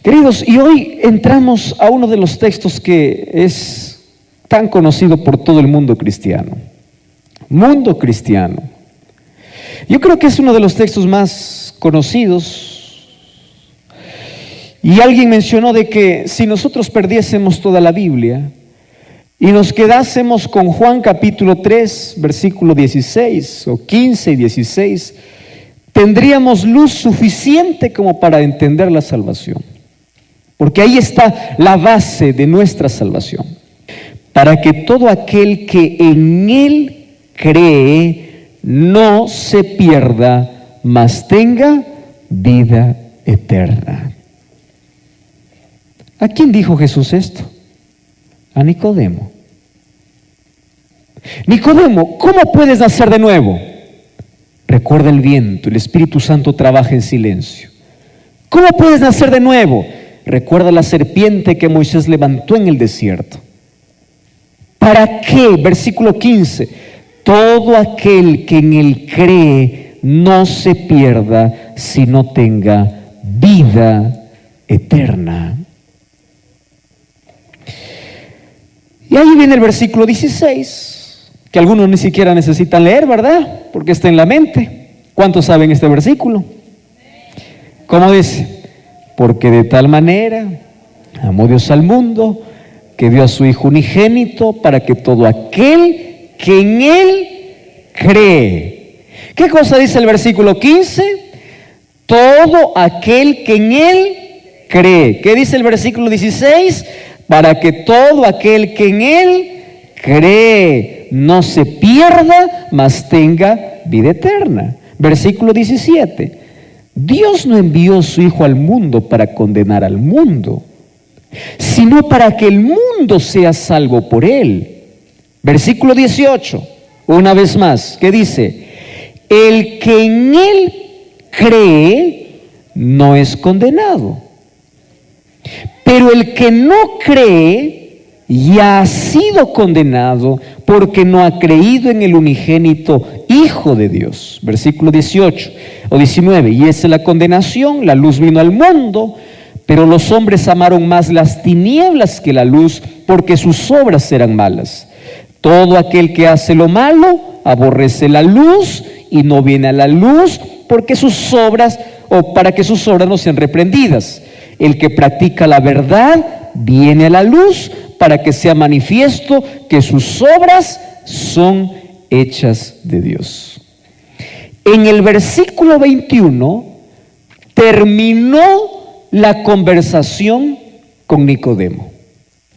Queridos, y hoy entramos a uno de los textos que es tan conocido por todo el mundo cristiano. Mundo cristiano. Yo creo que es uno de los textos más conocidos. Y alguien mencionó de que si nosotros perdiésemos toda la Biblia y nos quedásemos con Juan capítulo 3, versículo 16 o 15 y 16, tendríamos luz suficiente como para entender la salvación. Porque ahí está la base de nuestra salvación. Para que todo aquel que en Él cree no se pierda, mas tenga vida eterna. ¿A quién dijo Jesús esto? A Nicodemo. Nicodemo, ¿cómo puedes nacer de nuevo? Recuerda el viento, el Espíritu Santo trabaja en silencio. ¿Cómo puedes nacer de nuevo? Recuerda la serpiente que Moisés levantó en el desierto. ¿Para qué? Versículo 15. Todo aquel que en Él cree no se pierda, sino tenga vida eterna. Y ahí viene el versículo 16, que algunos ni siquiera necesitan leer, ¿verdad? Porque está en la mente. ¿Cuántos saben este versículo? ¿Cómo dice? Porque de tal manera amó Dios al mundo, que dio a su Hijo unigénito, para que todo aquel que en Él cree. ¿Qué cosa dice el versículo 15? Todo aquel que en Él cree. ¿Qué dice el versículo 16? Para que todo aquel que en Él cree no se pierda, mas tenga vida eterna. Versículo 17. Dios no envió a su Hijo al mundo para condenar al mundo, sino para que el mundo sea salvo por Él. Versículo 18, una vez más, ¿qué dice? El que en Él cree no es condenado, pero el que no cree ya ha sido condenado porque no ha creído en el unigénito Hijo de Dios. Versículo 18 o 19. Y esa es la condenación: la luz vino al mundo, pero los hombres amaron más las tinieblas que la luz, porque sus obras eran malas. Todo aquel que hace lo malo aborrece la luz y no viene a la luz, porque sus obras, o para que sus obras no sean reprendidas. El que practica la verdad viene a la luz, para que sea manifiesto que sus obras son hechas de Dios. En el versículo 21 terminó la conversación con Nicodemo.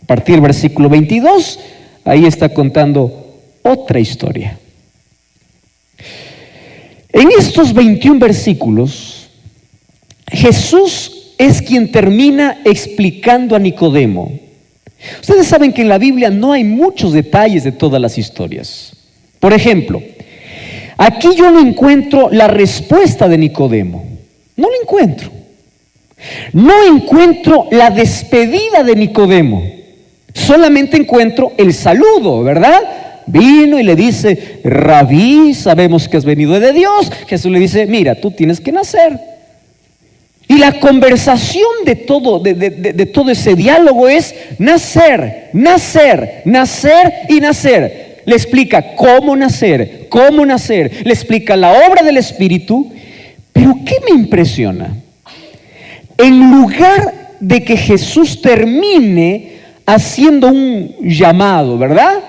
A partir del versículo 22, ahí está contando otra historia. En estos 21 versículos, Jesús es quien termina explicando a Nicodemo. Ustedes saben que en la Biblia no hay muchos detalles de todas las historias. Por ejemplo, aquí yo no encuentro la respuesta de Nicodemo. No la encuentro. No encuentro la despedida de Nicodemo. Solamente encuentro el saludo, ¿verdad? Vino y le dice: Rabí, sabemos que has venido de Dios. Jesús le dice: mira, tú tienes que nacer. Y la conversación de todo ese diálogo es nacer, nacer, nacer y nacer. Le explica cómo nacer, le explica la obra del Espíritu. Pero ¿qué me impresiona? En lugar de que Jesús termine haciendo un llamado, ¿verdad?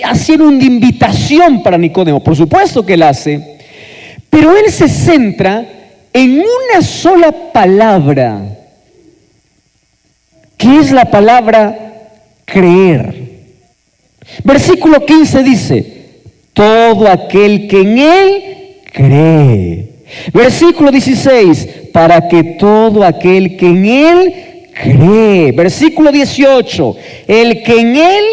Haciendo una invitación para Nicodemo, por supuesto que la hace, pero Él se centra en una sola palabra, que es la palabra creer. Versículo 15 dice: todo aquel que en Él cree. Versículo 16: para que todo aquel que en Él cree. Versículo 18: el que en Él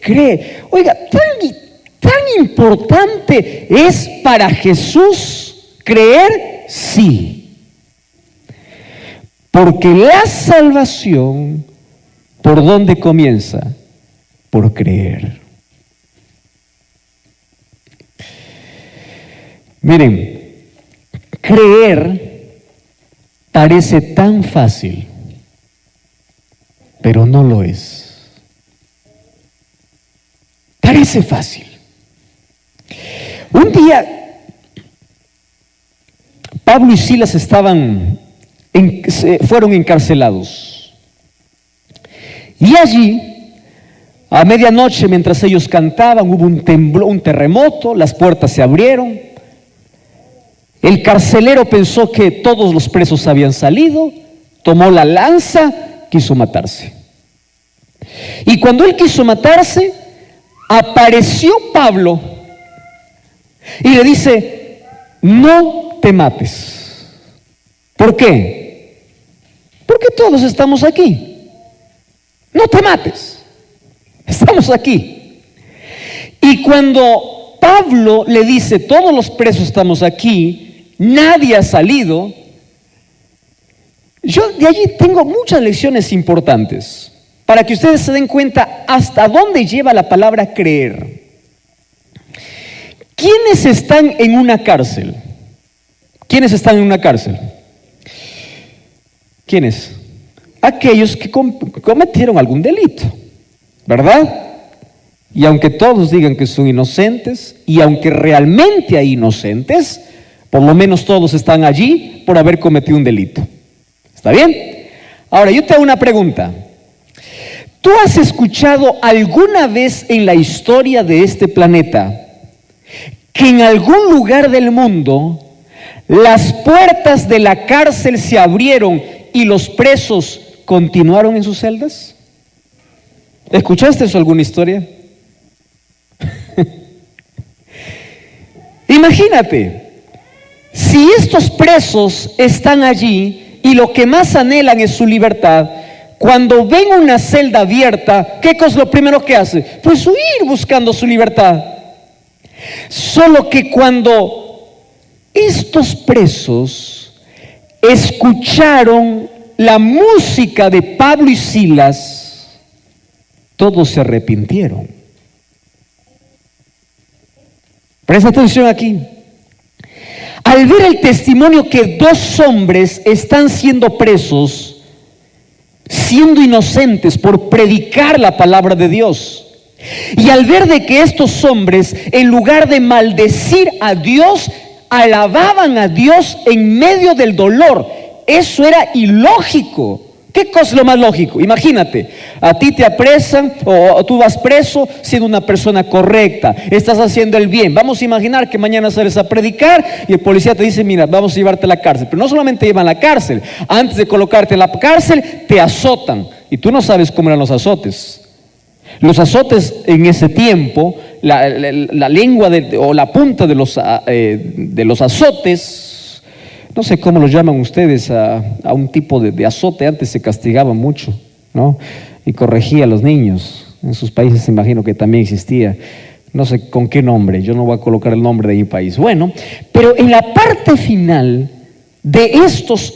cree. Oiga, tan importante es para Jesús creer. Sí, porque la salvación, ¿por dónde comienza? Por creer. Miren, creer parece tan fácil, pero no lo es. Parece fácil. Un día, Pablo y Silas fueron encarcelados. Y allí, a medianoche, mientras ellos cantaban, hubo un temblor, un terremoto, las puertas se abrieron. El carcelero pensó que todos los presos habían salido, tomó la lanza, quiso matarse. Y cuando él quiso matarse, apareció Pablo y le dice: no te mates. ¿Por qué? Porque todos estamos aquí. No te mates. Estamos aquí. Y cuando Pablo le dice: todos los presos estamos aquí, nadie ha salido, yo de allí tengo muchas lecciones importantes para que ustedes se den cuenta hasta dónde lleva la palabra creer. ¿Quiénes están en una cárcel? ¿Quiénes están en una cárcel? ¿Quiénes? Aquellos que cometieron algún delito, ¿verdad? Y aunque todos digan que son inocentes, y aunque realmente hay inocentes, por lo menos todos están allí por haber cometido un delito. ¿Está bien? Ahora, yo te hago una pregunta. ¿Tú has escuchado alguna vez en la historia de este planeta que en algún lugar del mundo las puertas de la cárcel se abrieron y los presos continuaron en sus celdas? ¿Escuchaste eso alguna historia? Imagínate, si estos presos están allí y lo que más anhelan es su libertad, cuando ven una celda abierta, ¿qué es lo primero que hace? Pues huir buscando su libertad. Solo que cuando estos presos escucharon la música de Pablo y Silas, todos se arrepintieron. Presta atención aquí. Al ver el testimonio que dos hombres están siendo presos, siendo inocentes por predicar la palabra de Dios, y al ver de que estos hombres, en lugar de maldecir a Dios, alababan a Dios en medio del dolor, eso era ilógico. ¿Qué cosa es lo más lógico? Imagínate, a ti te apresan o tú vas preso siendo una persona correcta, estás haciendo el bien. Vamos a imaginar que mañana sales a predicar y el policía te dice: mira, vamos a llevarte a la cárcel. Pero no solamente te llevan a la cárcel, antes de colocarte en la cárcel te azotan. Y tú no sabes cómo eran los azotes. Los azotes en ese tiempo, la lengua o la punta de los azotes, no sé cómo los llaman ustedes a un tipo de azote. Antes se castigaba mucho, ¿no? Y corregía a los niños. En sus países imagino que también existía. No sé con qué nombre, yo no voy a colocar el nombre de mi país. Bueno, pero en la parte final de estos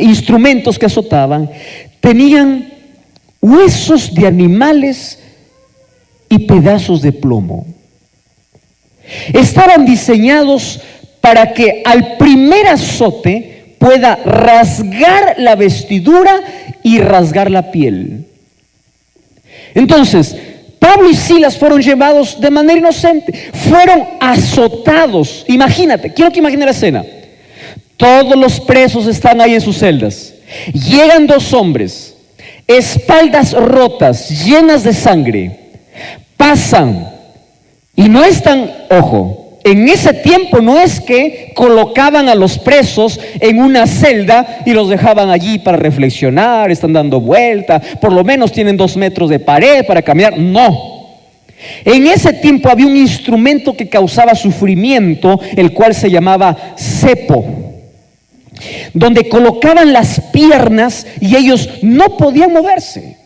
instrumentos que azotaban, tenían huesos de animales y pedazos de plomo. Estaban diseñados para que al primer azote pueda rasgar la vestidura y rasgar la piel. Entonces, Pablo y Silas fueron llevados de manera inocente, fueron azotados. Imagínate, quiero que imagine la escena. Todos los presos están ahí en sus celdas. Llegan dos hombres, espaldas rotas, llenas de sangre. Pasan y no están, ojo, en ese tiempo no es que colocaban a los presos en una celda y los dejaban allí para reflexionar, están dando vuelta, por lo menos tienen 2 metros de pared para caminar. No. En ese tiempo había un instrumento que causaba sufrimiento, el cual se llamaba cepo, donde colocaban las piernas y ellos no podían moverse.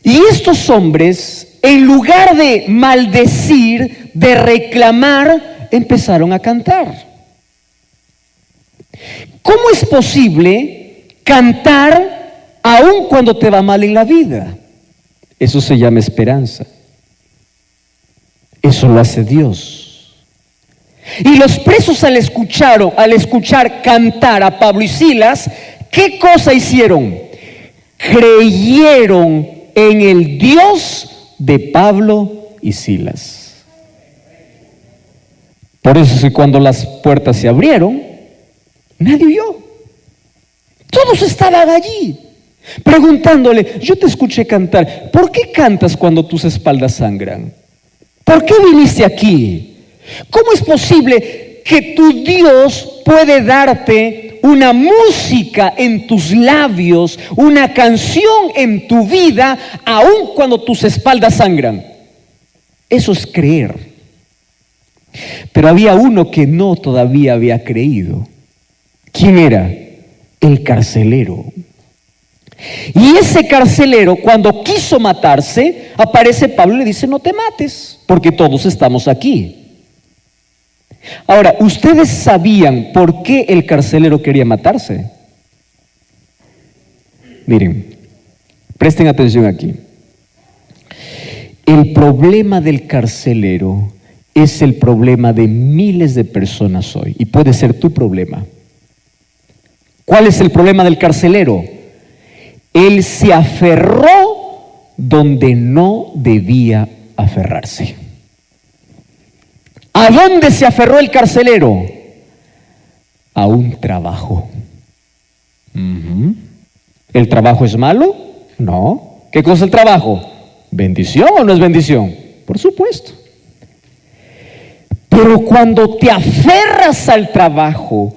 Y estos hombres, en lugar de maldecir, de reclamar, empezaron a cantar. ¿Cómo es posible cantar aun cuando te va mal en la vida? Eso se llama esperanza. Eso lo hace Dios. Y los presos al escuchar cantar a Pablo y Silas, ¿qué cosa hicieron? creyeron en el Dios de Pablo y Silas. Por eso es que cuando las puertas se abrieron, nadie huyó. Todos estaban allí, preguntándole: yo te escuché cantar, ¿por qué cantas cuando tus espaldas sangran? ¿Por qué viniste aquí? ¿Cómo es posible que tu Dios puede darte una música en tus labios, una canción en tu vida, aun cuando tus espaldas sangran? Eso es creer. Pero había uno que no todavía había creído. ¿Quién era? El carcelero. Y ese carcelero, cuando quiso matarse, aparece Pablo y le dice: no te mates, porque todos estamos aquí. Ahora, ¿ustedes sabían por qué el carcelero quería matarse? Miren, presten atención aquí. El problema del carcelero es el problema de miles de personas hoy, y puede ser tu problema. ¿Cuál es el problema del carcelero? Él se aferró donde no debía aferrarse. ¿A dónde se aferró el carcelero? A un trabajo. ¿El trabajo es malo? No. ¿Qué cosa es el trabajo? ¿Bendición o no es bendición? Por supuesto. Pero cuando te aferras al trabajo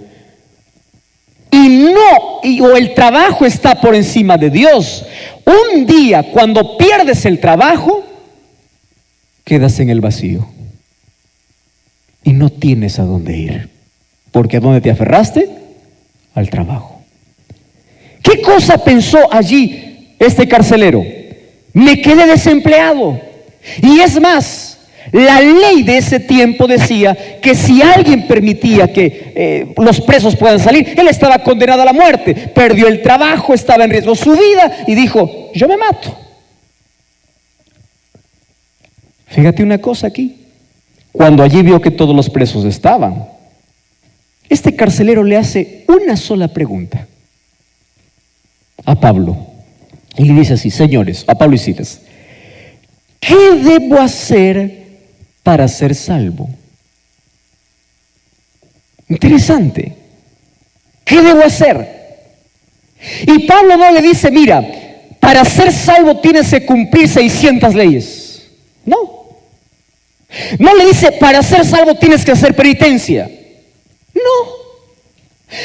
o el trabajo está por encima de Dios, un día cuando pierdes el trabajo, quedas en el vacío y no tienes a dónde ir, porque ¿a dónde te aferraste? Al trabajo. ¿Qué cosa pensó allí este carcelero? Me quedé desempleado. Y es más, la ley de ese tiempo decía que si alguien permitía que los presos puedan salir, él estaba condenado a la muerte. Perdió el trabajo, estaba en riesgo su vida y dijo: yo me mato. Fíjate una cosa aquí. Cuando allí vio que todos los presos estaban, este carcelero le hace una sola pregunta a Pablo. Y le dice así: señores, a Pablo y Silas, ¿qué debo hacer para ser salvo? Interesante. ¿Qué debo hacer? Y Pablo no le dice: mira, para ser salvo tienes que cumplir 600 leyes. No. No le dice: para ser salvo tienes que hacer penitencia. No.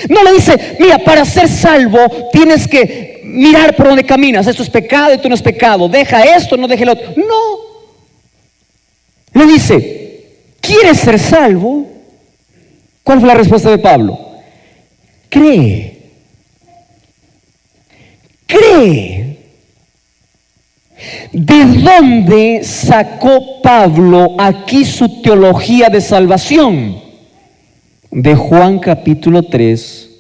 No le dice: mira, para ser salvo tienes que mirar por donde caminas. Esto es pecado, esto no es pecado. Deja esto, no deje lo otro. No. Le dice: ¿quieres ser salvo? ¿Cuál fue la respuesta de Pablo? Cree. Cree. ¿De dónde sacó Pablo aquí su teología de salvación? De Juan capítulo 3,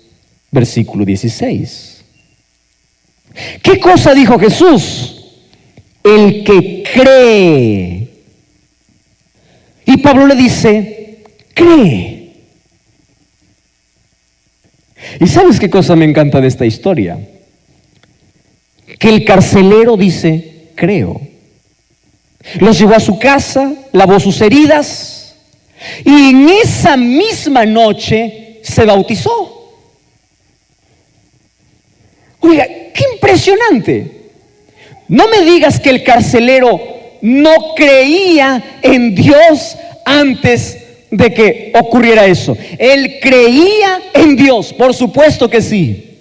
versículo 16. ¿Qué cosa dijo Jesús? El que cree. Y Pablo le dice: cree. ¿Y sabes qué cosa me encanta de esta historia? Que el carcelero dice: creo. Los llevó a su casa, lavó sus heridas y en esa misma noche se bautizó. Oiga, qué impresionante. No me digas que el carcelero no creía en Dios antes de que ocurriera eso. Él creía en Dios, por supuesto que sí.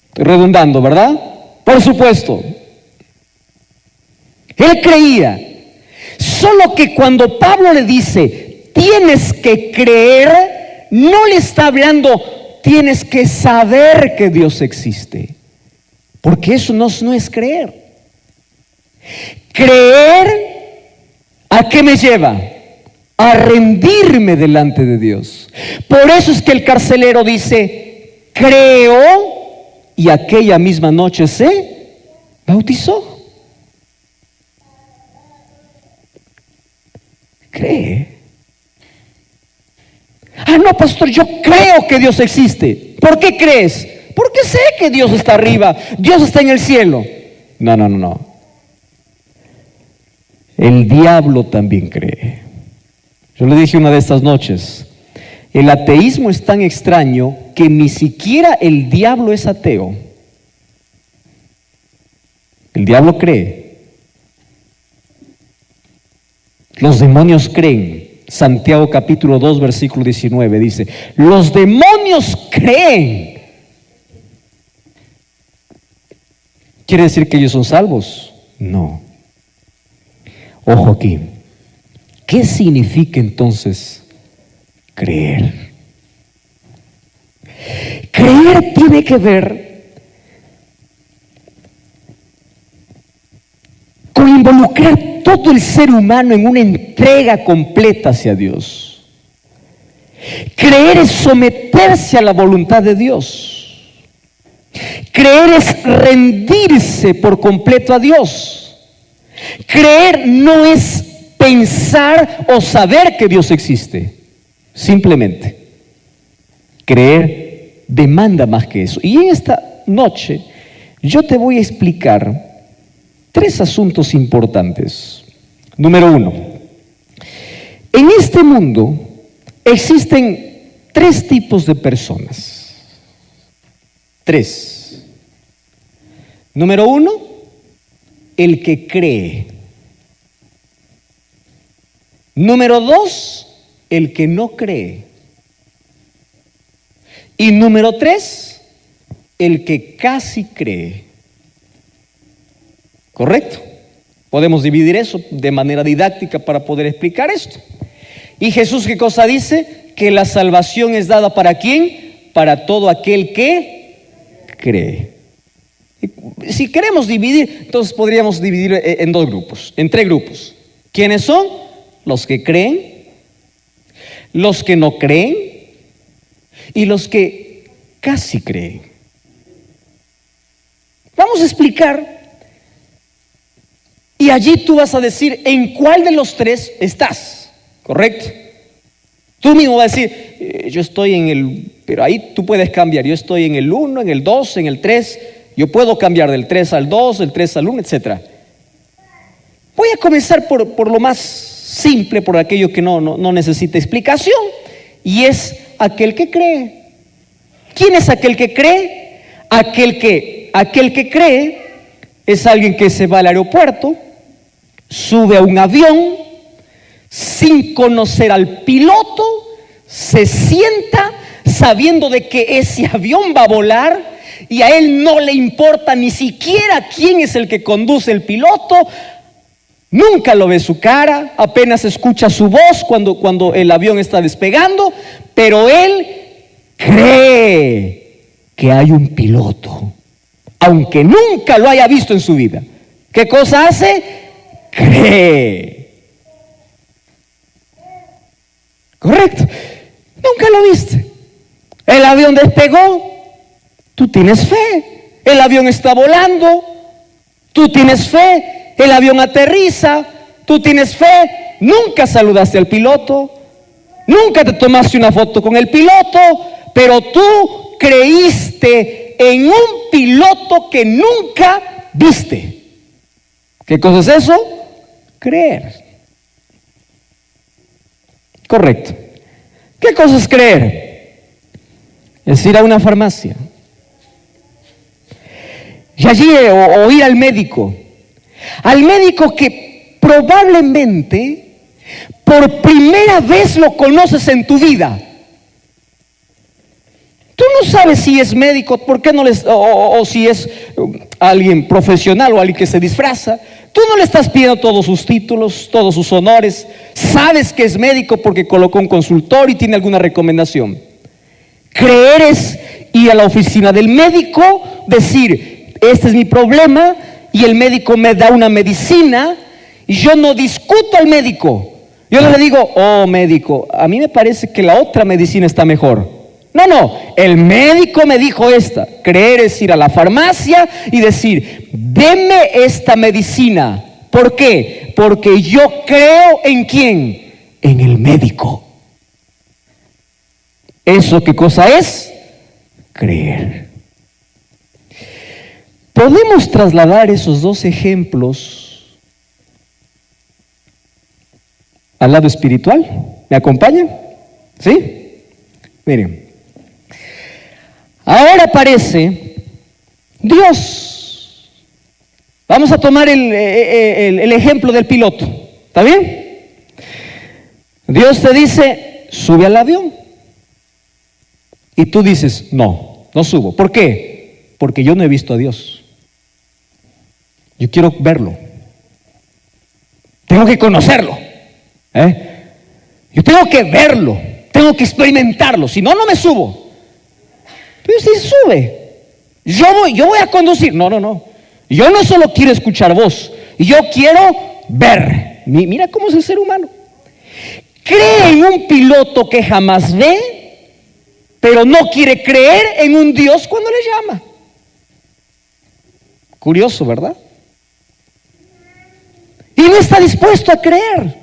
Estoy redundando, ¿verdad? Por supuesto. Él creía. Solo que cuando Pablo le dice: tienes que creer, no le está hablando: tienes que saber que Dios existe. Porque eso no es creer. Creer, ¿a qué me lleva? A rendirme delante de Dios. Por eso es que el carcelero dice: creo, y aquella misma noche se bautizó. Cree. Ah, no, pastor, yo creo que Dios existe. ¿Por qué crees? Porque sé que Dios está arriba, Dios está en el cielo. No, no, no, no. El diablo también cree. Yo le dije una de estas noches, el ateísmo es tan extraño que ni siquiera el diablo es ateo. El diablo cree. Los demonios creen. Santiago capítulo 2 versículo 19 dice, los demonios creen. ¿Quiere decir que ellos son salvos? No. Ojo aquí. ¿Qué significa entonces creer? Creer tiene que ver con involucrar todo el ser humano en una entrega completa hacia Dios. Creer es someterse a la voluntad de Dios. Creer es rendirse por completo a Dios. Creer no es pensar o saber que Dios existe. Simplemente, creer demanda más que eso. Y en esta noche yo te voy a explicar 3 asuntos importantes. Número 1, en este mundo existen 3 tipos de personas. 3. Número 1, el que cree. Número 2, el que no cree. Y número 3, el que casi cree. ¿Correcto? Podemos dividir eso de manera didáctica para poder explicar esto. ¿Y Jesús qué cosa dice? Que la salvación es dada ¿para quién? Para todo aquel que cree. Si queremos dividir, entonces podríamos dividir en 2 grupos, en 3 grupos. ¿Quiénes son? Los que creen, los que no creen y los que casi creen. Vamos a explicar. Y allí tú vas a decir en cuál de los 3 estás, ¿correcto? Tú mismo vas a decir, yo estoy en el, pero ahí tú puedes cambiar, yo estoy en el 1, en el 2, en el 3, yo puedo cambiar del 3 al 2, del 3 al 1, etc. Voy a comenzar por lo más simple, por aquello que no necesita explicación, y es aquel que cree. ¿Quién es aquel que cree? Aquel que cree es alguien que se va al aeropuerto, sube a un avión, sin conocer al piloto, se sienta sabiendo de que ese avión va a volar y a él no le importa ni siquiera quién es el que conduce el piloto, nunca lo ve su cara, apenas escucha su voz cuando el avión está despegando, pero él cree que hay un piloto, aunque nunca lo haya visto en su vida. ¿Qué cosa hace? Cree. Correcto. Nunca lo viste. El avión despegó, tú tienes fe. El avión está volando, tú tienes fe. El avión aterriza, tú tienes fe. Nunca saludaste al piloto, nunca te tomaste una foto con el piloto, pero tú creíste en un piloto que nunca viste. ¿Qué cosa es eso? Creer. Correcto. ¿Qué cosa es creer? Es ir a una farmacia y allí o ir al médico que probablemente por primera vez lo conoces en tu vida. Tú no sabes si es médico, ¿por qué no les, o si es alguien profesional o alguien que se disfraza? Tú no le estás pidiendo todos sus títulos, todos sus honores. Sabes que es médico porque colocó un consultorio y tiene alguna recomendación. Creer es ir a la oficina del médico, decir, este es mi problema, y el médico me da una medicina, y yo no discuto al médico. Yo no le digo, oh médico, a mí me parece que la otra medicina está mejor. No, el médico me dijo esta. Creer es ir a la farmacia y decir, deme esta medicina. ¿Por qué? Porque yo creo en ¿quién? En el médico. ¿Eso qué cosa es? Creer. podemos trasladar esos dos ejemplos al lado espiritual. ¿Me acompañan? ¿Sí? Miren. Ahora aparece Dios. Vamos a tomar el ejemplo del piloto. ¿Está bien? Dios te dice, sube al avión. Y tú dices, no subo. ¿Por qué? Porque yo no he visto a Dios. Yo quiero verlo. Tengo que conocerlo. Yo tengo que verlo. Tengo que experimentarlo. Si no, no me subo. Pero si sube. Yo voy a conducir. No. Yo no solo quiero escuchar voz. Yo quiero ver. Mira cómo es el ser humano. Cree en un piloto que jamás ve, pero no quiere creer en un Dios cuando le llama. Curioso, ¿verdad? Y no está dispuesto a creer.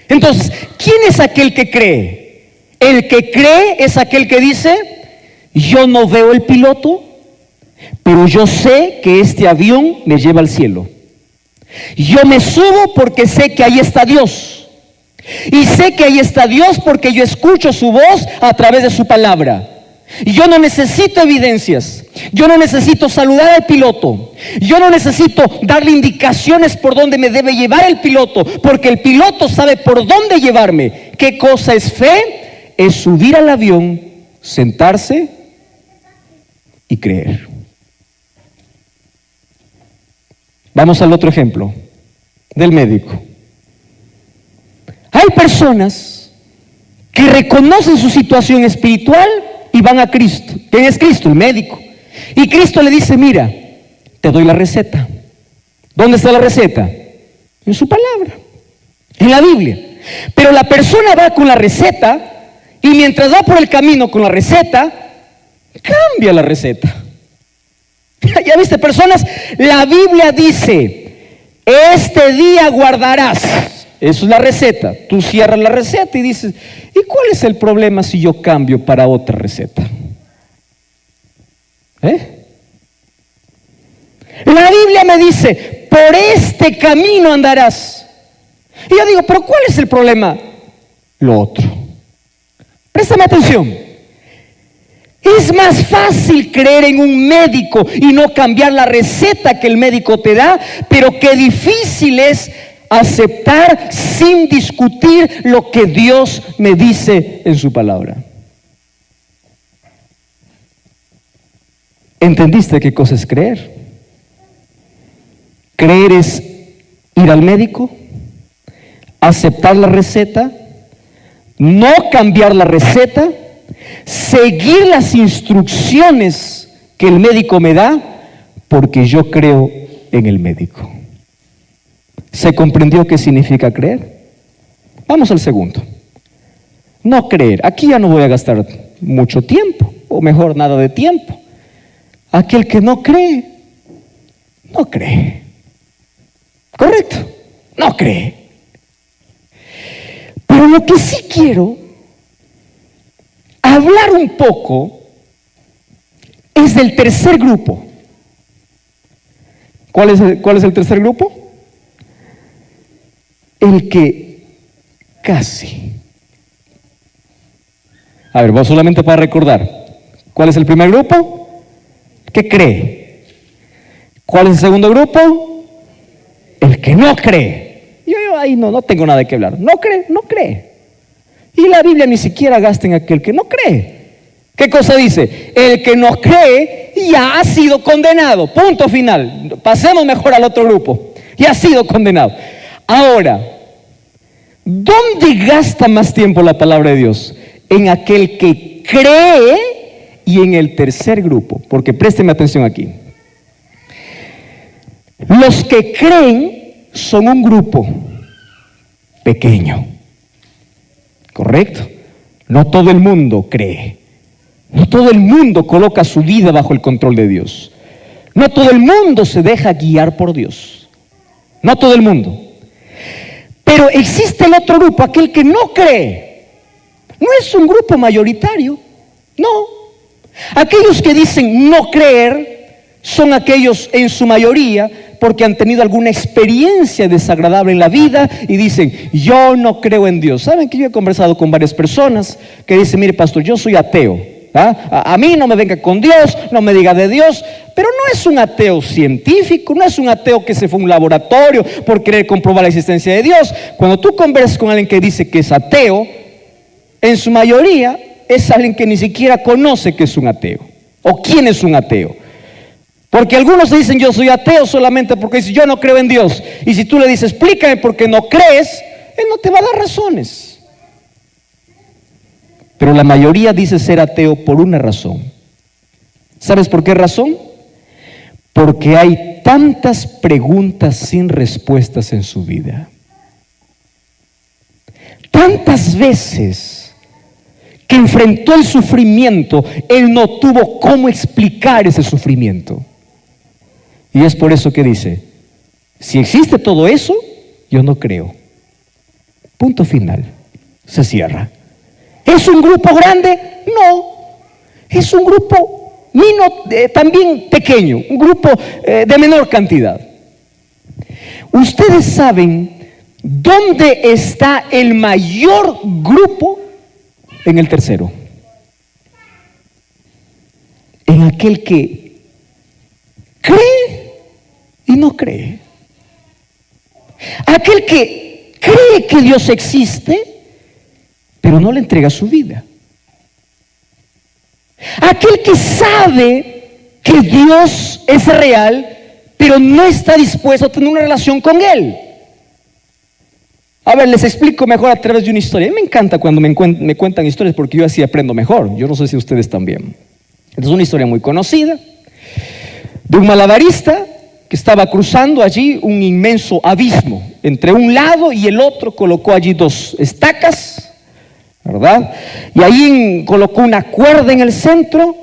Entonces, ¿quién es aquel que cree? El que cree es aquel que dice, yo no veo el piloto, pero yo sé que este avión me lleva al cielo. Yo me subo porque sé que ahí está Dios. Y sé que ahí está Dios porque yo escucho su voz a través de su palabra. Y yo no necesito evidencias. Yo no necesito saludar al piloto. Yo no necesito darle indicaciones por dónde me debe llevar el piloto, porque el piloto sabe por dónde llevarme. ¿Qué cosa es fe? Es subir al avión, sentarse y creer. Vamos al otro ejemplo del médico. Hay personas que reconocen su situación espiritual y van a Cristo. ¿Quién es Cristo? El médico. Y Cristo le dice, mira, te doy la receta. ¿Dónde está la receta? En su palabra, en la Biblia. Pero la persona va con la receta y mientras va por el camino con la receta, cambia la receta. Ya viste, personas, la Biblia dice, este día guardarás. Eso es la receta. Tú cierras la receta y dices, ¿y cuál es el problema si yo cambio para otra receta? La Biblia me dice, por este camino andarás. Y yo digo, ¿pero cuál es el problema? Lo otro. Préstame atención. Es más fácil creer en un médico y no cambiar la receta que el médico te da, pero qué difícil es aceptar sin discutir lo que Dios me dice en su palabra. ¿Entendiste qué cosa es creer? Creer es ir al médico, aceptar la receta, no cambiar la receta, seguir las instrucciones que el médico me da, porque yo creo en el médico. ¿Se comprendió qué significa creer? Vamos al segundo. No creer. Aquí ya no voy a gastar mucho tiempo, o mejor, nada de tiempo. Aquel que no cree, no cree. ¿Correcto? No cree. Pero lo que sí quiero hablar un poco es del tercer grupo. ¿Cuál es el tercer grupo? El que casi. A ver, vos solamente para recordar. ¿Cuál es el primer grupo? ¿Qué cree? ¿Cuál es el segundo grupo? El que no cree. Yo ahí no tengo nada que hablar. No cree. Y la Biblia ni siquiera gasta en aquel que no cree. ¿Qué cosa dice? El que no cree ya ha sido condenado. Punto final. Pasemos mejor al otro grupo. Ya ha sido condenado. Ahora, ¿dónde gasta más tiempo la palabra de Dios? En aquel que cree y en el tercer grupo. Porque présteme atención aquí. Los que creen son un grupo pequeño. ¿Correcto? No todo el mundo cree. No todo el mundo coloca su vida bajo el control de Dios. No todo el mundo se deja guiar por Dios. No todo el mundo. Pero existe el otro grupo, aquel que no cree. No es un grupo mayoritario. No. Aquellos que dicen no creer son aquellos en su mayoría porque han tenido alguna experiencia desagradable en la vida y dicen, yo no creo en Dios. ¿Saben que yo he conversado con varias personas que dicen, mire pastor, yo soy ateo, a mí no me venga con Dios, no me diga de Dios? Pero no es un ateo científico, no es un ateo que se fue a un laboratorio por querer comprobar la existencia de Dios. Cuando tú conversas con alguien que dice que es ateo, en su mayoría es alguien que ni siquiera conoce que es un ateo o quién es un ateo. Porque algunos dicen yo soy ateo solamente porque dicen yo no creo en Dios. Y si tú le dices explícame por qué no crees, él no te va a dar razones. Pero la mayoría dice ser ateo por una razón. ¿Sabes por qué razón? Porque hay tantas preguntas sin respuestas en su vida. Tantas veces que enfrentó el sufrimiento, él no tuvo cómo explicar ese sufrimiento. Y es por eso que dice, si existe todo eso, yo no creo. Punto final. Se cierra. ¿Es un grupo grande? No. Es un grupo también pequeño, un grupo de menor cantidad. Ustedes saben dónde está el mayor grupo. En el tercero. En aquel que cree y no cree. Aquel que cree que Dios existe, pero no le entrega su vida. Aquel que sabe que Dios es real, pero no está dispuesto a tener una relación con Él. A ver, les explico mejor a través de una historia. A mí me encanta cuando me cuentan historias porque yo así aprendo mejor. Yo no sé si ustedes también. Es una historia muy conocida de un malabarista que estaba cruzando allí un inmenso abismo. Entre un lado y el otro colocó allí dos estacas, ¿verdad? Y ahí colocó una cuerda en el centro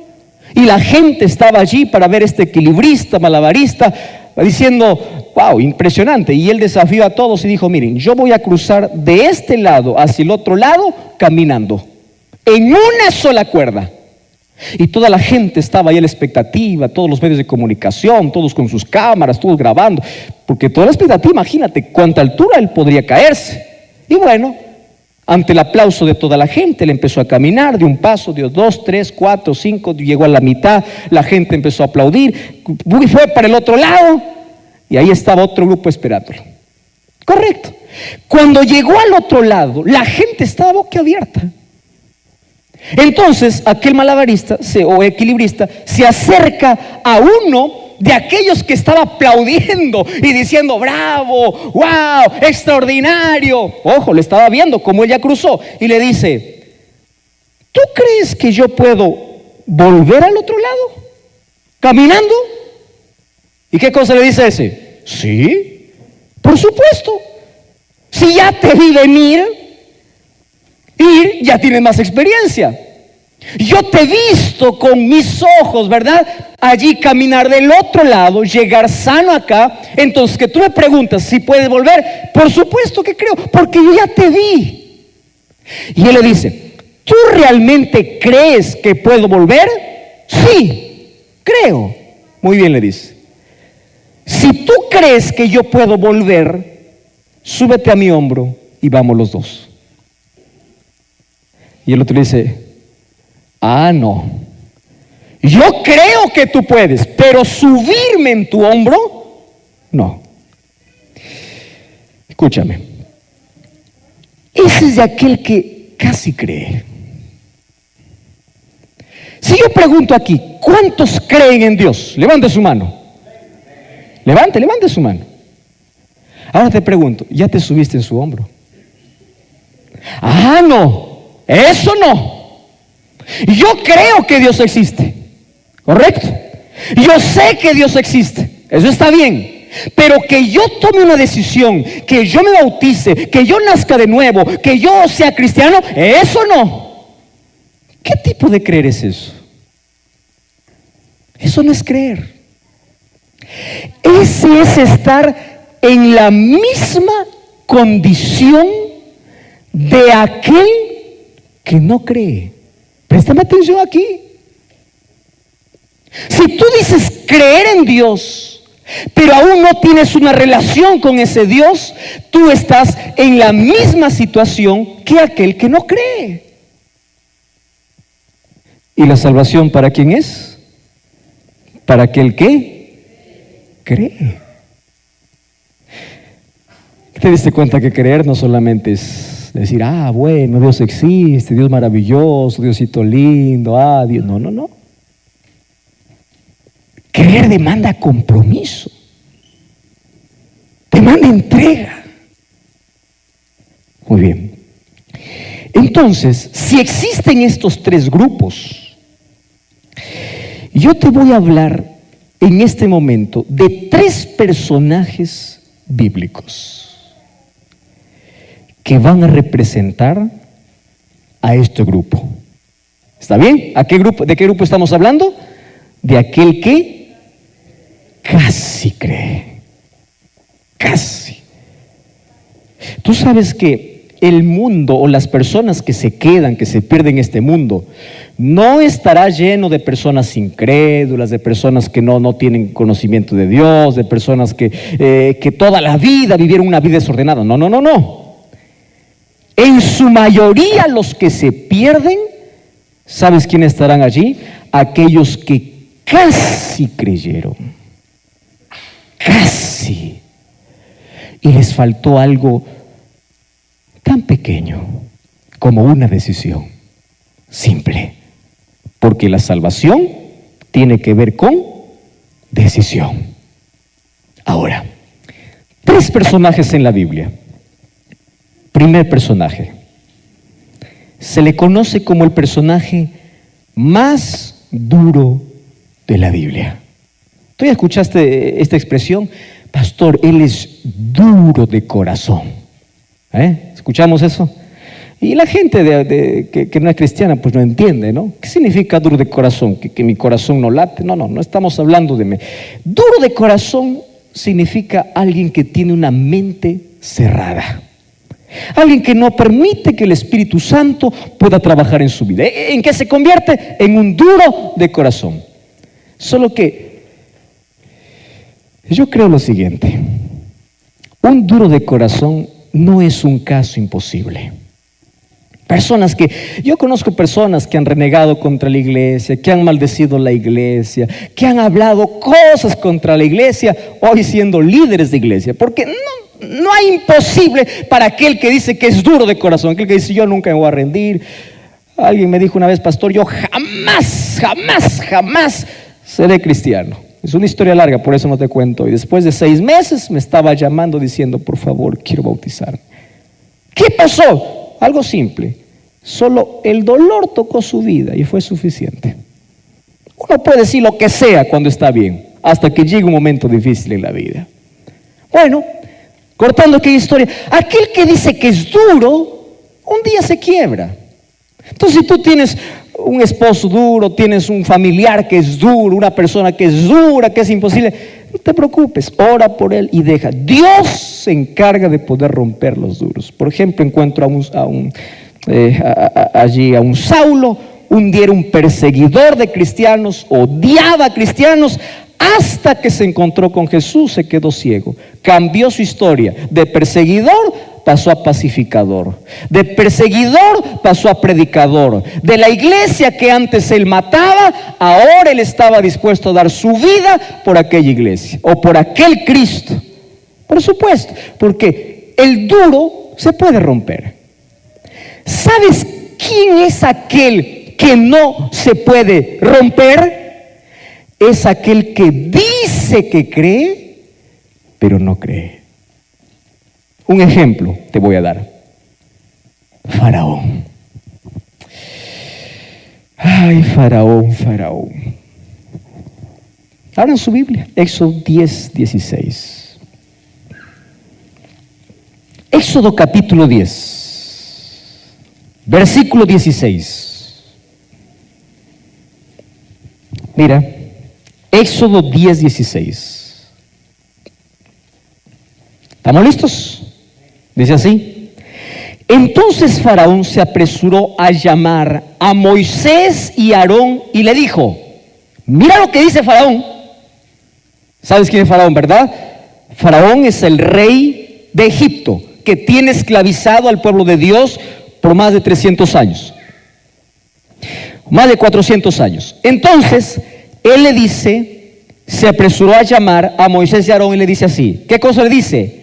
y la gente estaba allí para ver este equilibrista, malabarista, diciendo, wow, impresionante. Y él desafió a todos y dijo, miren, yo voy a cruzar de este lado hacia el otro lado caminando, en una sola cuerda. Y toda la gente estaba ahí a la expectativa, todos los medios de comunicación, todos con sus cámaras, todos grabando, porque toda la expectativa, imagínate cuánta altura él podría caerse. Y bueno, ante el aplauso de toda la gente, él empezó a caminar, dio un paso, dio 2, 3, 4, 5, llegó a la mitad, la gente empezó a aplaudir, fue para el otro lado, y ahí estaba otro grupo esperándolo. Correcto. Cuando llegó al otro lado, la gente estaba boquiabierta. Entonces, aquel malabarista o equilibrista se acerca a uno de aquellos que estaba aplaudiendo y diciendo, bravo, wow, extraordinario. Ojo, le estaba viendo cómo ella cruzó y le dice, ¿tú crees que yo puedo volver al otro lado? ¿Caminando? ¿Y qué cosa le dice ese? Sí, por supuesto. Si ya te vi venir, ya tienes más experiencia. Yo te he visto con mis ojos, ¿verdad? Allí caminar del otro lado, llegar sano acá. Entonces que tú me preguntas si puedes volver. Por supuesto que creo, porque yo ya te vi. Y él le dice, ¿tú realmente crees que puedo volver? Sí, creo. Muy bien, le dice. Si tú crees que yo puedo volver, súbete a mi hombro y vamos los dos. Y el otro dice, no, yo creo que tú puedes, pero subirme en tu hombro, no. Escúchame, ese es de aquel que casi cree. Si yo pregunto aquí, ¿cuántos creen en Dios? Levante su mano. Levante su mano. Ahora te pregunto, ¿ya te subiste en su hombro? No, eso no. Yo creo que Dios existe, ¿correcto? Yo sé que Dios existe, eso está bien. Pero que yo tome una decisión, que yo me bautice, que yo nazca de nuevo, que yo sea cristiano, eso no. ¿Qué tipo de creer es eso? Eso no es creer. Ese es estar en la misma condición de aquel que no cree. Préstame atención aquí. Si tú dices creer en Dios, pero aún no tienes una relación con ese Dios, tú estás en la misma situación que aquel que no cree. ¿Y la salvación para quién es? Para aquel que cree. ¿Te diste cuenta que creer no solamente es decir, bueno, Dios existe, Dios maravilloso, Diosito lindo, Dios? No, no, no. Creer demanda compromiso, demanda entrega. Muy bien. Entonces, si existen estos tres grupos, yo te voy a hablar en este momento de tres personajes bíblicos que van a representar a este grupo. ¿Está bien? ¿A qué grupo, de qué grupo estamos hablando? De aquel que casi cree. Casi. Tú sabes que el mundo o las personas que se quedan, que se pierden en este mundo, no estará lleno de personas incrédulas, de personas que no tienen conocimiento de Dios, de personas que toda la vida vivieron una vida desordenada. No, no, no, no. En su mayoría los que se pierden, ¿sabes quiénes estarán allí? Aquellos que casi creyeron. Casi. Y les faltó algo tan pequeño como una decisión simple, porque la salvación tiene que ver con decisión. Ahora, tres personajes en la Biblia. Primer personaje, se le conoce como el personaje más duro de la Biblia. ¿Tú ya escuchaste esta expresión? Pastor, él es duro de corazón. ¿Escuchamos eso? Y la gente que no es cristiana pues no entiende, ¿no? ¿Qué significa duro de corazón? ¿Que mi corazón no late? No estamos hablando de mí. Duro de corazón significa alguien que tiene una mente cerrada. Alguien que no permite que el Espíritu Santo pueda trabajar en su vida. ¿En qué se convierte? En un duro de corazón. Solo que yo creo lo siguiente: un duro de corazón no es un caso imposible. Yo conozco personas que han renegado contra la iglesia, que han maldecido la iglesia, que han hablado cosas contra la iglesia, hoy siendo líderes de iglesia, porque no hay imposible para aquel que dice que es duro de corazón, aquel que dice yo nunca me voy a rendir. Alguien me dijo una vez, pastor, yo jamás seré cristiano. Es una historia larga, por eso no te cuento. Y después de 6 meses me estaba llamando diciendo, por favor, quiero bautizarme. ¿Qué pasó? Algo simple. Solo el dolor tocó su vida y fue suficiente. Uno puede decir lo que sea cuando está bien, hasta que llegue un momento difícil en la vida. Bueno, cortando aquella historia, aquel que dice que es duro, un día se quiebra. Entonces, si tú tienes un esposo duro, tienes un familiar que es duro, una persona que es dura, que es imposible, no te preocupes, ora por él y deja. Dios se encarga de poder romper los duros. Por ejemplo, encuentro allí a un Saulo. Un día era un perseguidor de cristianos, odiaba a cristianos, hasta que se encontró con Jesús, se quedó ciego. Cambió su historia. De perseguidor pasó a pacificador. De perseguidor pasó a predicador. De la iglesia que antes él mataba, ahora él estaba dispuesto a dar su vida por aquella iglesia o por aquel Cristo. Por supuesto, porque el duro se puede romper. ¿Sabes quién es aquel que no se puede romper? Es aquel que dice que cree, pero no cree. Un ejemplo te voy a dar. Faraón. Ay, Faraón. Abran su Biblia, Éxodo 10:16. Éxodo capítulo 10, versículo 16. Mira, Éxodo 10:16. ¿Estamos listos? Dice así: entonces Faraón se apresuró a llamar a Moisés y a Aarón y le dijo: Mira lo que dice Faraón. ¿Sabes quién es Faraón, verdad? Faraón es el rey de Egipto, que tiene esclavizado al pueblo de Dios por más de 300 años. Más de 400 años. Entonces, él le dice, se apresuró a llamar a Moisés y a Aarón y le dice así. ¿Qué cosa le dice?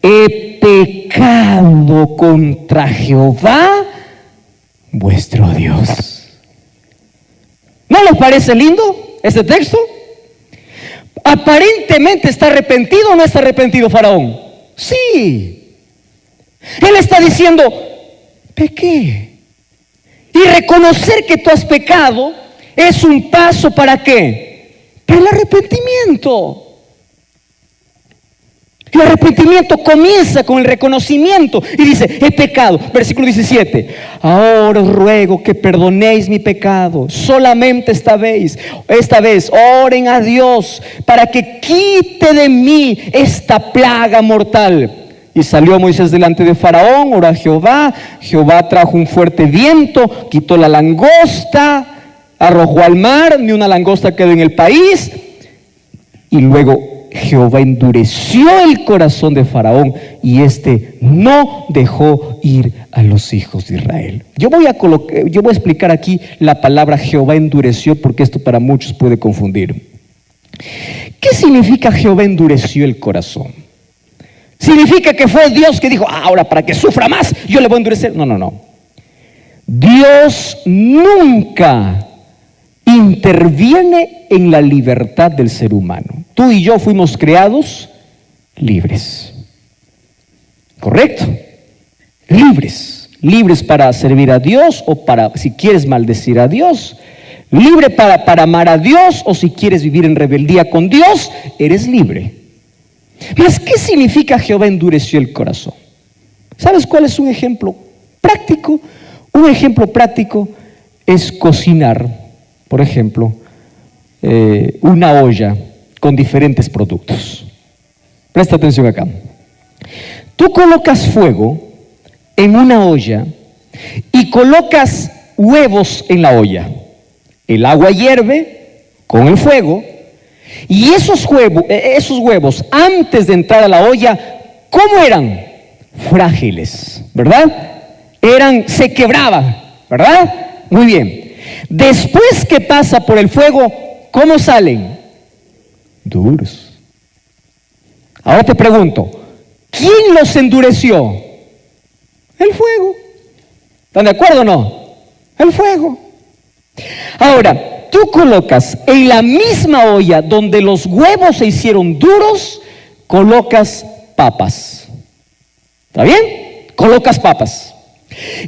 He pecado contra Jehová, vuestro Dios. ¿No les parece lindo este texto? Aparentemente está arrepentido o no está arrepentido Faraón. Sí. Él está diciendo, pequé. Y reconocer que tú has pecado es un paso ¿para qué? Para el arrepentimiento. El arrepentimiento comienza con el reconocimiento y dice, he pecado. Versículo 17. Ahora os ruego que perdonéis mi pecado. Solamente esta vez oren a Dios para que quite de mí esta plaga mortal. Y salió Moisés delante de Faraón, oró a Jehová. Jehová trajo un fuerte viento, quitó la langosta, arrojó al mar, ni una langosta quedó en el país. Y luego Jehová endureció el corazón de Faraón y éste no dejó ir a los hijos de Israel. Yo voy a explicar aquí la palabra Jehová endureció, porque esto para muchos puede confundir. ¿Qué significa Jehová endureció el corazón? ¿Significa que fue Dios que dijo, ahora para que sufra más, yo le voy a endurecer? No. Dios nunca interviene en la libertad del ser humano. Tú y yo fuimos creados libres. ¿Correcto? Libres para servir a Dios o para, si quieres, maldecir a Dios. Libre para amar a Dios, o si quieres vivir en rebeldía con Dios, eres libre. Mas, ¿qué significa Jehová endureció el corazón? ¿Sabes cuál es un ejemplo práctico? Un ejemplo práctico es cocinar, por ejemplo, una olla con diferentes productos. Presta atención acá. Tú colocas fuego en una olla y colocas huevos en la olla. El agua hierve con el fuego. Y esos huevos, antes de entrar a la olla, ¿cómo eran? Frágiles, ¿verdad? Se quebraban, ¿verdad? Muy bien. Después que pasa por el fuego, ¿cómo salen? Duros. Ahora te pregunto, ¿quién los endureció? El fuego. ¿Están de acuerdo o no? El fuego. Ahora, tú colocas en la misma olla donde los huevos se hicieron duros, colocas papas. ¿Está bien? Colocas papas.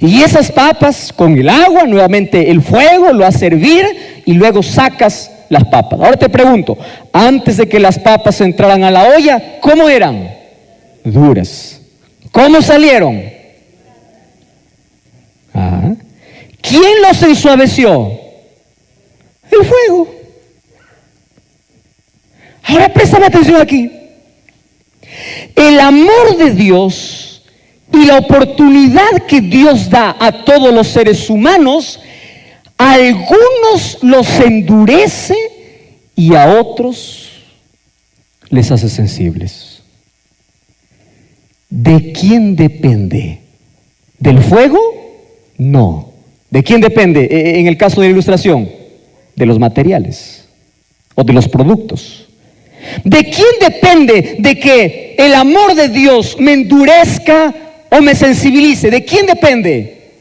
Y esas papas con el agua, nuevamente el fuego lo hace hervir y luego sacas las papas. Ahora te pregunto, antes de que las papas entraran a la olla, ¿cómo eran? Duras. ¿Cómo salieron? ¿Quién los ensuaveció? El fuego. Ahora préstame atención aquí. El amor de Dios y la oportunidad que Dios da a todos los seres humanos, a algunos los endurece y a otros les hace sensibles. ¿De quién depende? ¿Del fuego? No. ¿De quién depende en el caso de la ilustración? De los materiales o de los productos. ¿De quién depende de que el amor de Dios me endurezca o me sensibilice? ¿De quién depende?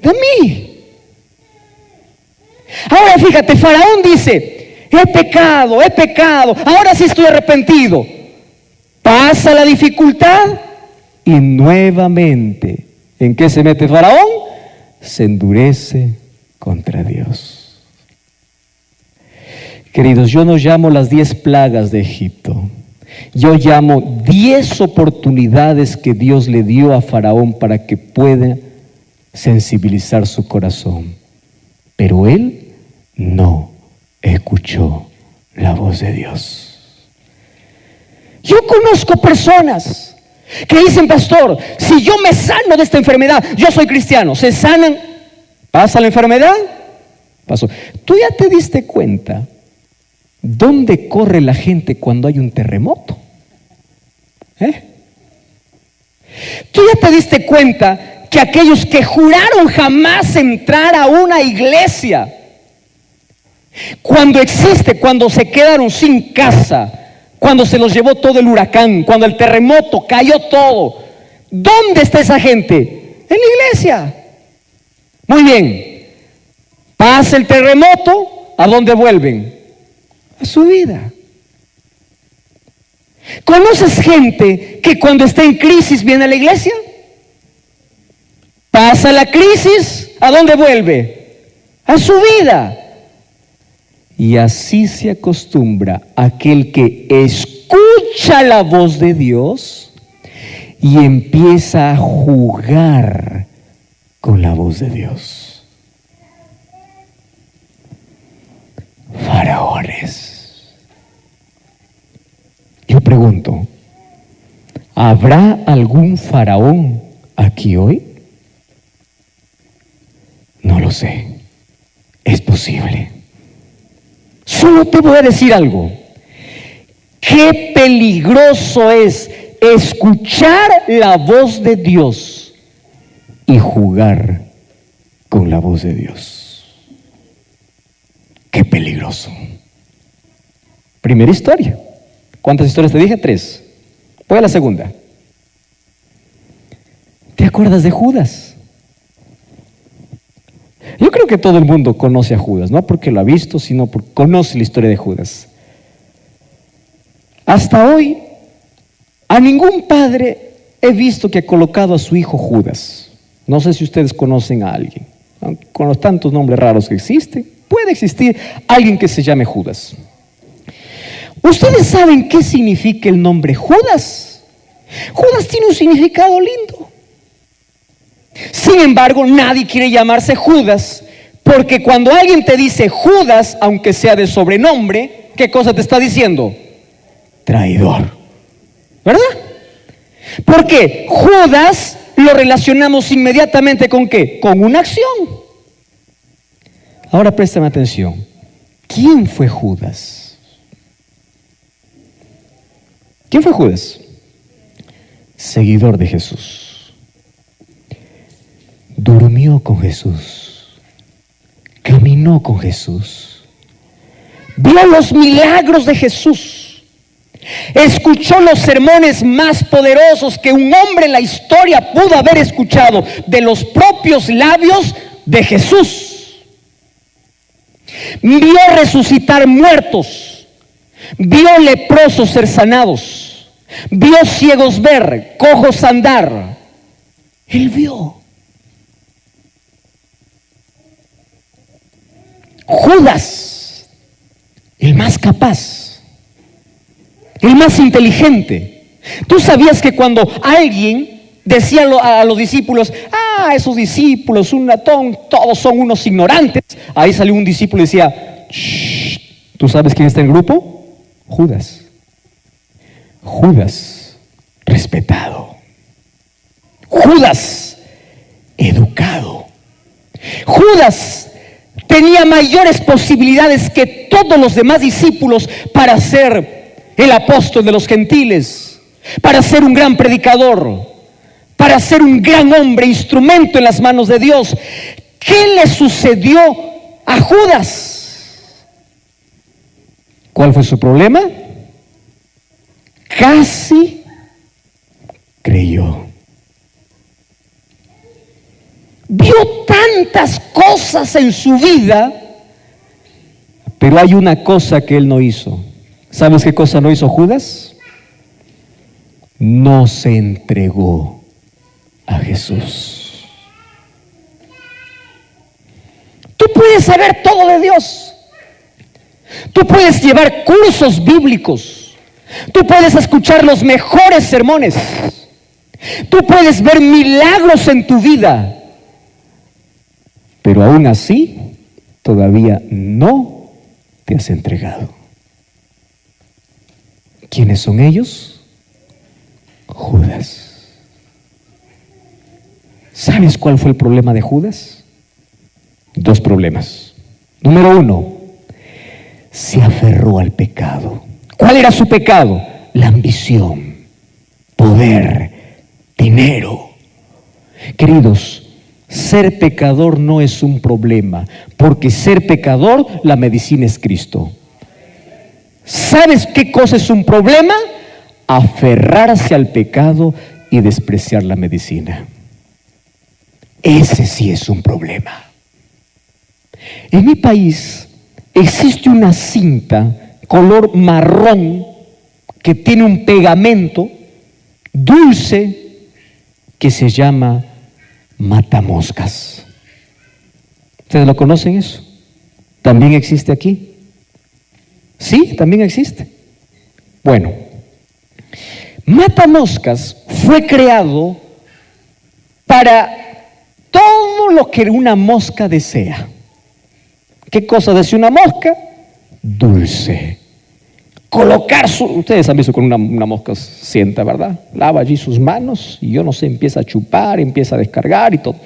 De mí. Ahora fíjate, Faraón dice, he pecado, ahora sí estoy arrepentido. Pasa la dificultad y nuevamente, ¿en qué se mete Faraón? Se endurece contra Dios. Queridos, yo no llamo las 10 plagas de Egipto. Yo llamo 10 oportunidades que Dios le dio a Faraón para que pueda sensibilizar su corazón. Pero él no escuchó la voz de Dios. Yo conozco personas que dicen, pastor, si yo me sano de esta enfermedad, yo soy cristiano. Se sanan, pasa la enfermedad, pasó. ¿Tú ya te diste cuenta ¿Dónde corre la gente cuando hay un terremoto? ¿Tú ya te diste cuenta que aquellos que juraron jamás entrar a una iglesia, cuando se quedaron sin casa, cuando se los llevó todo el huracán, cuando el terremoto cayó todo, ¿dónde está esa gente? En la iglesia. Muy bien, pasa el terremoto, ¿a dónde vuelven? A su vida. ¿Conoces gente que cuando está en crisis viene a la iglesia? Pasa la crisis, ¿a dónde vuelve? A su vida. Y así se acostumbra aquel que escucha la voz de Dios y empieza a jugar con la voz de Dios. Faraones. Yo pregunto, ¿habrá algún faraón aquí hoy? No lo sé. Es posible. Solo te voy a decir algo. Qué peligroso es escuchar la voz de Dios y jugar con la voz de Dios. Qué peligroso. Primera historia. ¿Cuántas historias te dije? 3. Voy a la segunda. ¿Te acuerdas de Judas? Yo creo que todo el mundo conoce a Judas, no porque lo ha visto, sino porque conoce la historia de Judas. Hasta hoy, a ningún padre he visto que ha colocado a su hijo Judas. No sé si ustedes conocen a alguien. Aunque con los tantos nombres raros que existen, puede existir alguien que se llame Judas. ¿Ustedes saben qué significa el nombre Judas? Judas tiene un significado lindo. Sin embargo, nadie quiere llamarse Judas, porque cuando alguien te dice Judas, aunque sea de sobrenombre, ¿qué cosa te está diciendo? Traidor. ¿Verdad? Porque Judas lo relacionamos inmediatamente ¿con qué? Con una acción. Ahora préstame atención. ¿Quién fue Judas? ¿Quién fue Judas? Seguidor de Jesús. Durmió con Jesús. Caminó con Jesús. Vio los milagros de Jesús. Escuchó los sermones más poderosos que un hombre en la historia pudo haber escuchado de los propios labios de Jesús. Vio resucitar muertos. Vio leprosos ser sanados. Vio ciegos ver, cojos andar. Él vio. Judas, el más capaz, el más inteligente. ¿Tú sabías que cuando alguien decía a los discípulos, esos discípulos, un latón, todos son unos ignorantes? Ahí salió un discípulo y decía, shh, ¿tú sabes quién está en el grupo? Judas. Judas, respetado. Judas, educado. Judas tenía mayores posibilidades que todos los demás discípulos para ser el apóstol de los gentiles, para ser un gran predicador, para ser un gran hombre, instrumento en las manos de Dios. ¿Qué le sucedió a Judas? ¿Cuál fue su problema? Casi creyó. Vio tantas cosas en su vida, pero hay una cosa que él no hizo. ¿Sabes qué cosa no hizo Judas? No se entregó a Jesús. Tú puedes saber todo de Dios. Tú puedes llevar cursos bíblicos. Tú puedes escuchar los mejores sermones. Tú puedes ver milagros en tu vida. Pero aún así, todavía no te has entregado. ¿Quiénes son ellos? Judas. ¿Sabes cuál fue el problema de Judas? 2 problemas. Número 1, se aferró al pecado. ¿Cuál era su pecado? La ambición, poder, dinero. Queridos, ser pecador no es un problema, porque ser pecador, la medicina es Cristo. ¿Sabes qué cosa es un problema? Aferrarse al pecado y despreciar la medicina. Ese sí es un problema. En mi país existe una cinta color marrón que tiene un pegamento dulce que se llama matamoscas. ¿Ustedes lo conocen eso? ¿También existe aquí? Sí, también existe. Bueno, matamoscas fue creado para todo lo que una mosca desea. ¿Qué cosa desea una mosca? Dulce. Ustedes han visto con una mosca sienta, ¿verdad? Lava allí sus manos y yo no sé, empieza a chupar, empieza a descargar y todo.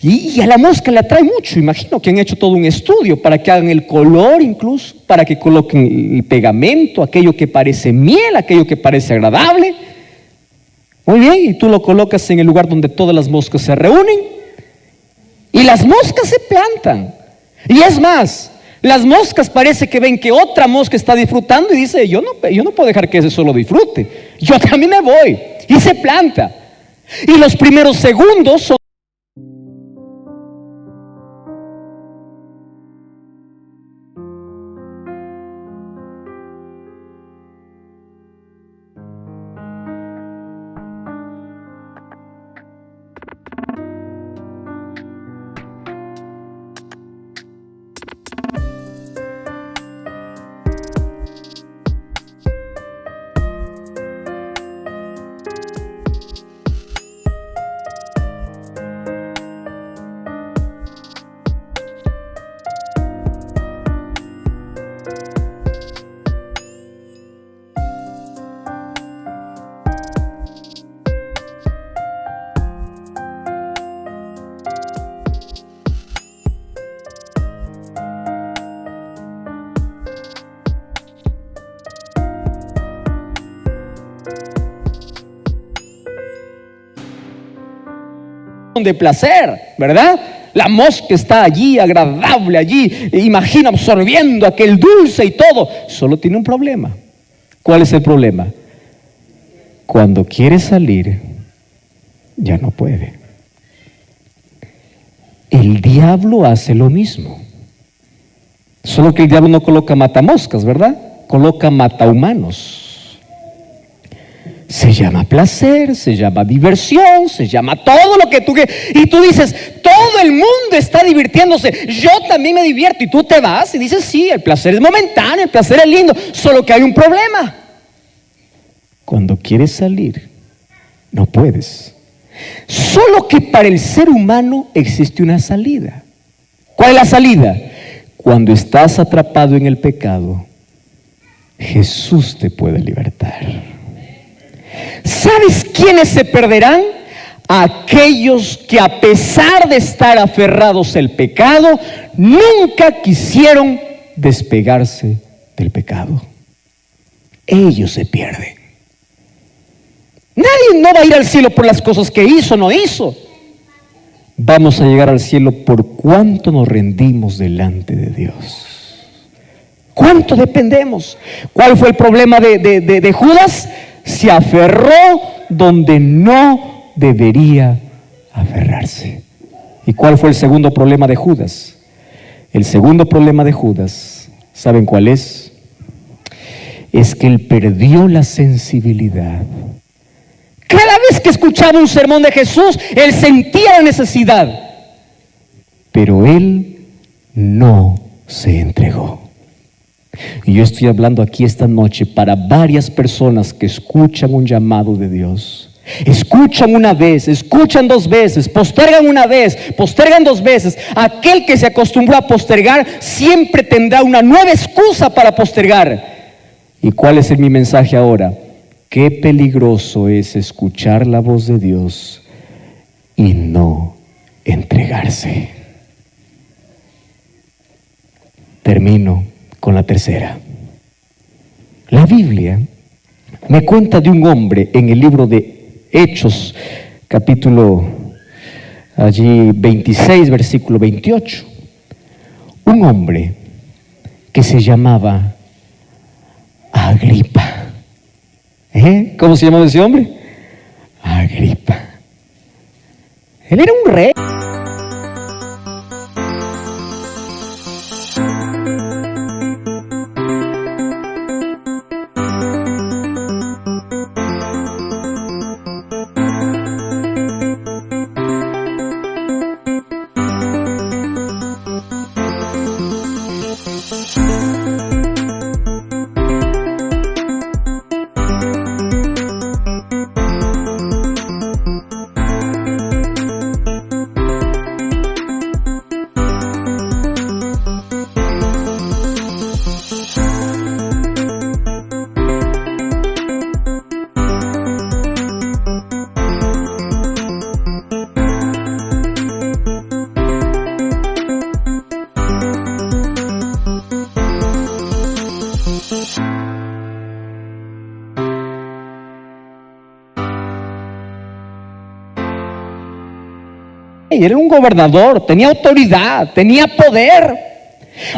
Y a la mosca le atrae mucho. Imagino que han hecho todo un estudio para que hagan el color incluso, para que coloquen el pegamento, aquello que parece miel, aquello que parece agradable. Muy bien, y tú lo colocas en el lugar donde todas las moscas se reúnen y las moscas se plantan. Y es más, las moscas parece que ven que otra mosca está disfrutando y dice, yo no puedo dejar que ese solo disfrute, yo también me voy, y se planta. Y los primeros segundos son de placer, ¿verdad? La mosca está allí, agradable allí, imagina absorbiendo aquel dulce y todo. Solo tiene un problema. ¿Cuál es el problema? Cuando quiere salir, ya no puede. El diablo hace lo mismo. Solo que el diablo no coloca matamoscas, ¿verdad? Coloca matahumanos. Se llama placer, se llama diversión, se llama todo lo que tú quieras. Y tú dices, todo el mundo está divirtiéndose, yo también me divierto. Y tú te vas y dices, sí, el placer es momentáneo, el placer es lindo, solo que hay un problema. Cuando quieres salir, no puedes. Solo que para el ser humano existe una salida. ¿Cuál es la salida? Cuando estás atrapado en el pecado, Jesús te puede libertar. ¿Sabes quiénes se perderán? Aquellos que a pesar de estar aferrados al pecado, nunca quisieron despegarse del pecado. Ellos se pierden. Nadie no va a ir al cielo por las cosas que hizo o no hizo. Vamos a llegar al cielo por cuánto nos rendimos delante de Dios. ¿Cuánto dependemos? ¿Cuál fue el problema de Judas? Se aferró donde no debería aferrarse. ¿Y cuál fue el segundo problema de Judas? El segundo problema de Judas, ¿saben cuál es? Es que él perdió la sensibilidad. Cada vez que escuchaba un sermón de Jesús, él sentía la necesidad, pero él no se entregó. Y yo estoy hablando aquí esta noche para varias personas que escuchan un llamado de Dios. Escuchan una vez, escuchan dos veces, postergan una vez, postergan dos veces. Aquel que se acostumbró a postergar siempre tendrá una nueva excusa para postergar. ¿Y cuál es mi mensaje ahora? Qué peligroso es escuchar la voz de Dios y no entregarse. Termino con la tercera. La Biblia me cuenta de un hombre en el libro de Hechos, capítulo allí 26, versículo 28. Un hombre que se llamaba Agripa. ¿Cómo se llamaba ese hombre? Agripa. Él era un rey. Era un gobernador, tenía autoridad, tenía poder.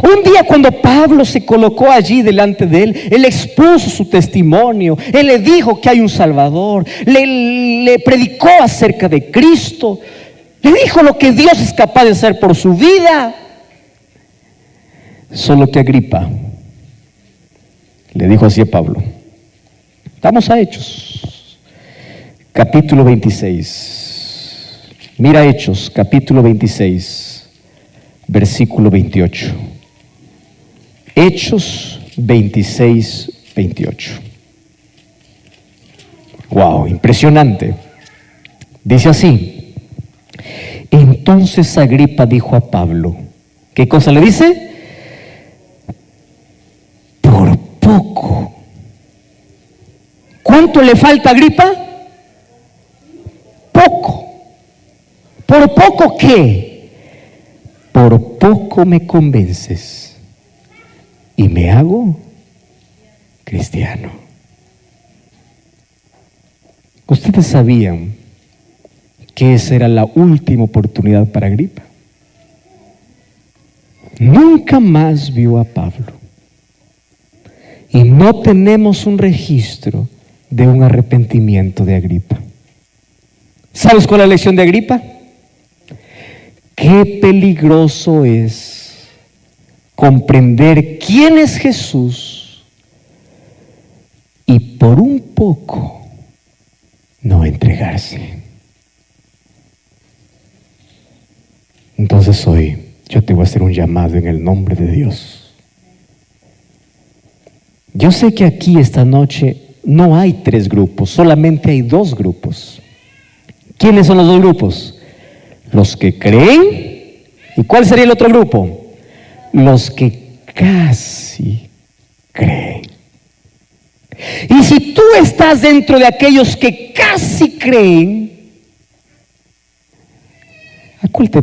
Un día cuando Pablo se colocó allí delante de él expuso su testimonio, él le dijo que hay un Salvador, le predicó acerca de Cristo, le dijo lo que Dios es capaz de hacer por su vida. Solo que Agripa le dijo así a Pablo. Vamos a Hechos, capítulo 26. Mira Hechos, capítulo 26, versículo 28. Hechos 26, 28. Wow, impresionante. Dice así. Entonces Agripa dijo a Pablo, ¿qué cosa le dice? Por poco. ¿Cuánto le falta a Agripa? Poco. ¿Por poco qué? Por poco me convences y me hago cristiano. Ustedes sabían que esa era la última oportunidad para Agripa. Nunca más vio a Pablo. Y no tenemos un registro de un arrepentimiento de Agripa. ¿Sabes cuál es la lección de Agripa? Qué peligroso es comprender quién es Jesús y por un poco no entregarse. Entonces hoy yo te voy a hacer un llamado en el nombre de Dios. Yo sé que aquí esta noche no hay 3 grupos, solamente hay 2 grupos. ¿Quiénes son los 2 grupos? Los que creen. ¿Y cuál sería el otro grupo? Los que casi creen. Y si tú estás dentro de aquellos que casi creen, ¿a cuál te